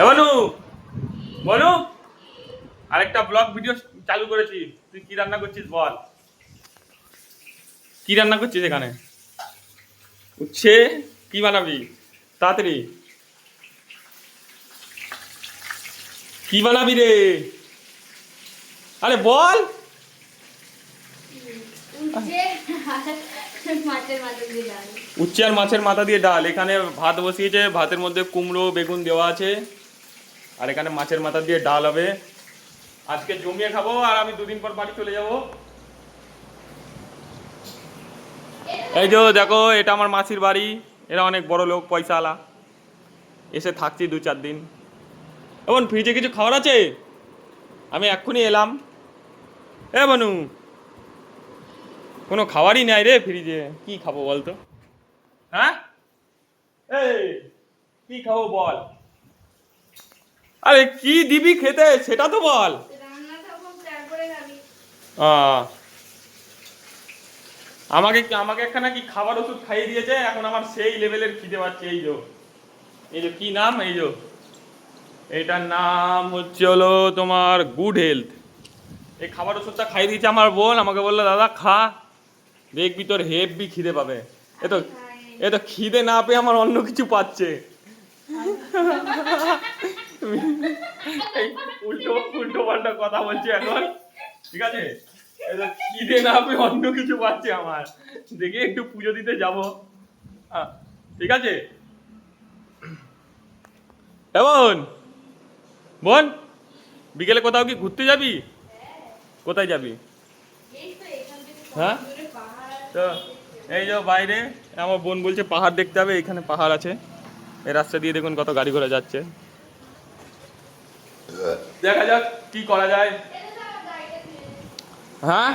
বনু বনু আরেকটা blog video চালু করেছি, তুই কি রান্না করছিস বল। কি রান্না করছিস এখানে? উচ্ছে? কি বানাবি তাড়াতাড়ি? কি বানাবি রে? আরে বল। উচ্ছে আর মাছের মাথা দিয়ে ডাল। এখানে ভাত বসিয়েছে, ভাতের মধ্যে কুমড়ো বেগুন দেওয়া আছে, আর এখানে মাছের মাথা দিয়ে ডাল হবে। আজকে জমিয়ে খাবো, আর আমি দুদিন পর বাড়ি চলে যাব। এই যে দেখো, এটা আমার মাসির বাড়ি। এরা অনেক বড় লোক, পয়সাওয়ালা। এসে থাকছি 2-4 দিন। এমন ফ্রিজে কিছু খাবার আছে? আমি এক্ষুনি এলাম। এ বনু, কোনো খাবারই নাই রে ফ্রিজে, কি খাবো বলতো? হ্যাঁ, এই কি খাবো বল। আরে কি দিবি খেতে সেটা তো বল। আমাকে আমাকে একখানা কি খাবার ওষুধ খাইয়ে দিয়েছে, এখন আমার সেই লেভেলের খিদে পাচ্ছে। এই যে কি নাম, এই যে এইটার নাম হচ্ছে হলো তোমার গুড হেলথ। এই খাবার ওষুধটা খাইয়ে দিয়েছে আমার বোন, আমাকে বললো দাদা খা, দেখবি তোর হেভি খিদে পাবে। এ তো খিদে না পেয়ে আমার অন্য কিছু পাচ্ছে। উল্টো উল্টো পাল্টা কথা বলছে এখন, ঠিক আছে? এ তো খিদে না পেয়ে অন্য কিছু পাচ্ছে আমার। দেখি একটু পুজো দিতে যাবো, ঠিক আছে? এমন বোন, বিকেলে কোথাও কি ঘুরতে যাবি? কোথায় যাবি? হ্যাঁ, তো এই যে বাইরে আমার বোন বলছে পাহাড় দেখতে হবে, এখানে পাহাড় আছে। এই রাস্তা দিয়ে দেখুন কত গাড়ি ঘোড়া যাচ্ছে। দেখা যাক কি করা যায়। হ্যাঁ,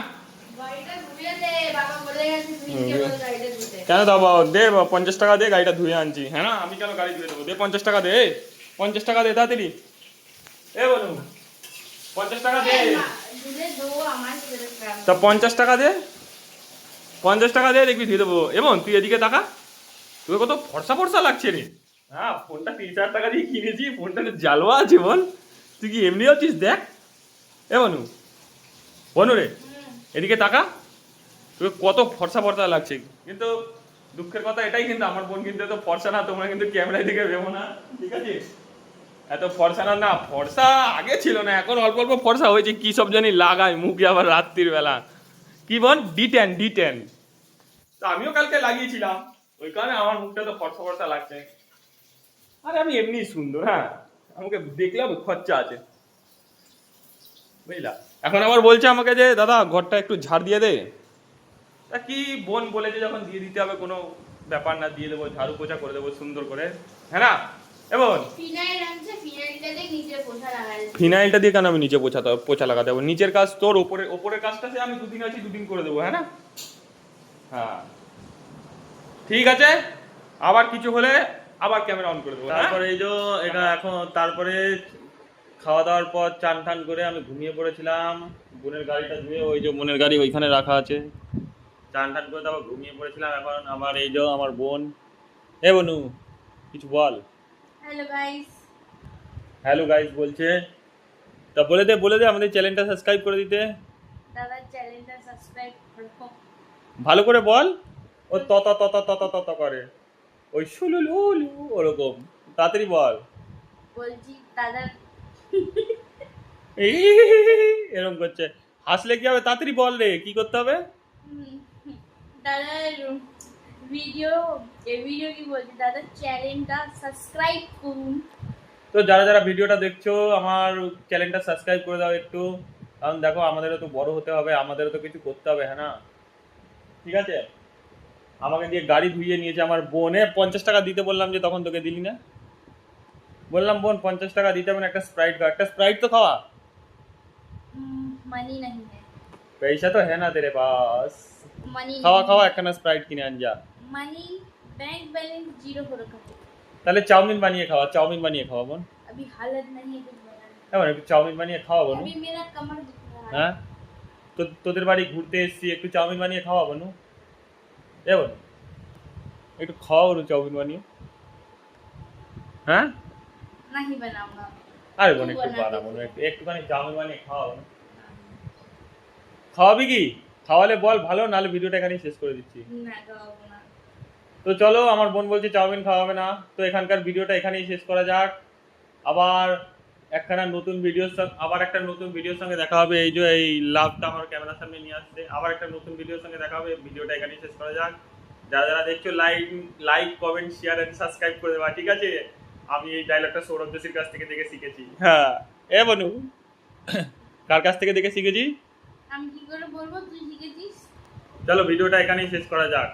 কেন দেবো? দে 50 টাকা দে, গাড়িটা ধুয়ে আনছি। হ্যাঁ না, আমি কেন গাড়ি ধুয়ে দেবো? দে 50 টাকা দে, 50 টাকা দে তাড়াতাড়ি। এ বলু 50 টাকা দে। তা 50 টাকা দে, 50 টাকা দে, দেখবি ধুয়ে দেবো। এমন তুই এদিকে টাকা, তুই কত ফর্সা ফর্সা লাগছে রে। হ্যাঁ, ফোনটা 3-4 টাকা দিয়ে কিনেছি, ফোনটাতে জালওয়া আছে বল। তুই কি এমনি আছিস দেখ। এ বনু, বনু রে, এদিকে টাকা, তুই কত ফর্সা ফর্সা লাগছে। কিন্তু দুঃখের কথা এটাই, কিন্তু আমার বোন কিন্তু এত ফর্সা না, তোমরা কিন্তু ক্যামেরায় দিকে ভেবো না, ঠিক আছে? এত ফর্সা না, না ফর্সা আগে ছিল না, এখন অল্প অল্প ফর্সা হয়েছে। কি সব জানি লাগায় মুখে আবার রাত্রির বেলা, কি বল D10 তো আমিও কালকে লাগিয়েছিলাম, ওই কারণে আমার মুখটা তো ফর্সা ফর্সা লাগছে। আরে আমি এমনি সুন্দর, হ্যাঁ, আমাকে দেখলে খরচা আছে, বুঝলা? এখন আবার বলছে আমাকে যে দাদা ঘরটা একটু ঝাড় দিয়ে দে। তা কি, বোন বলেছে যখন দিয়ে দিতে হবে, কোনো ব্যাপার না, দিয়ে দেবো, ঝাড়ু পোছা করে দেবো সুন্দর করে, হ্যাঁ না? এবং ফিনাইলটা দিয়ে কেন আমি নিচে পোছা লাগাতে হবে? নিচের কাজ তোর, ওপরের কাজটা সে আমি 2 দিন আছি, 2 দিন করে দেবো, হ্যাঁ না? হ্যাঁ, ঠিক আছে। আবার কিছু হলে আবার ক্যামেরা অন করে দেবো। তারপরে এই যে এটা এখন, তারপরে খাওয়া দাওয়ার পর চান টান করে আমি ঘুমিয়ে পড়েছিলাম। বোনের গাড়িটা ধুয়ে, ওই যে বোনের গাড়ি ওইখানে রাখা আছে, চান টান করে তারপর ঘুমিয়ে পড়েছিলাম। এখন আমার এই যে আমার বোন, এ বনু কিছু বল। হ্যালো গাইস, হ্যালো গাইস বলছে, তা বলে দে আমাদের চ্যানেলটা সাবস্ক্রাইব করে দিতে। দাদা চ্যানেলটা সাবস্ক্রাইব করো। ভালো করে বল। ও ত ত ত ত ত ত ত করে, ওই সুলুলুলু ওরকম, তাড়াতাড়ি বল। বলছি দাদা, এই এরকম করছে, হাসলে কি হবে? তাড়াতাড়ি বল রে, কি করতে হবে? দাদার ভিডিও, এই ভিডিও কি বলছি, দাদা চ্যানেলটা সাবস্ক্রাইব করুন। তো যারা যারা ভিডিওটা দেখছো, আমার চ্যানেলটা সাবস্ক্রাইব করে দাও একটু, কারণ দেখো আমাদেরও তো বড় হতে হবে, আমাদেরও তো কিছু করতে হবে, হ্যাঁ না? ঠিক আছে? আমাকে দিয়ে গাড়ি ধুইয়ে নিয়েছে আমার বোন। 50 টাকা দিতে বললাম যে, তখন তোকে দিলি না? বললাম বোন 50 টাকা দিতে হবে না, একটা স্প্রাইট খাওয়া, একটা স্প্রাইট তো খাওয়া। মানি नहीं है, पैसा तो है ना तेरे पास, মানি খাওয়া খাওয়া একখানা স্প্রাইট কিনে আন যা। মানি बैंक बैलेंस जीरो हो रखा है। তাহলে চাউমিন বানিয়ে খাওয়া, চাউমিন বানিয়ে খাওয়া বোন। अभी हालत नहीं है कुछ बनाने की। হ্যাঁ, একটু চাউমিন বানিয়ে খাওয়া বোন। अभी मेरा कमर दुख रहा है। হ্যাঁ, তো তোদের বাড়ি ঘুরতে এসেছি, একটু চাউমিন বানিয়ে খাওয়া বোনু। এ বোন, একটু খাওয়া বোনু চাউমিন বানিয়ে। হ্যাঁ, नहीं बनाऊंगा। আরে বোন तू একটু बना বানাবো दे। না, একটুখানি চাউমিন বানিয়ে খাওয়াবো না। খাওয়াবি কি? খাওয়ালে বল ভালো, নাহলে ভিডিওটা এখানেই শেষ করে দিচ্ছি। ना खाओ ना। তো চলো, আমার বোন বলছে চাউমিন খাওয়াবে না, তো এখানকার ভিডিওটা এখানেই শেষ করা যাক। আবার একখানা নতুন আবার একটা নতুন ভিডিওর সঙ্গে দেখা হবে। এই যে এই লাভটা আমার ক্যামেরার সামনে নিয়ে আসছে, আবার একটা নতুন ভিডিওর সঙ্গে দেখা হবে। ভিডিওটা এখানেই শেষ করা যাক। যারা যারা দেখছো like comment share and subscribe করে দেবা, ঠিক আছে? আমি এই ডায়লগটা সৌরভ যোশীর কাছ থেকে দেখে শিখেছি। হ্যাঁ, এ বনু, কার কাছ থেকে দেখে শিখেছি? আমি কি করে বলবো তুই শিখেছিস? চলো ভিডিওটা এখানেই শেষ করা যাক।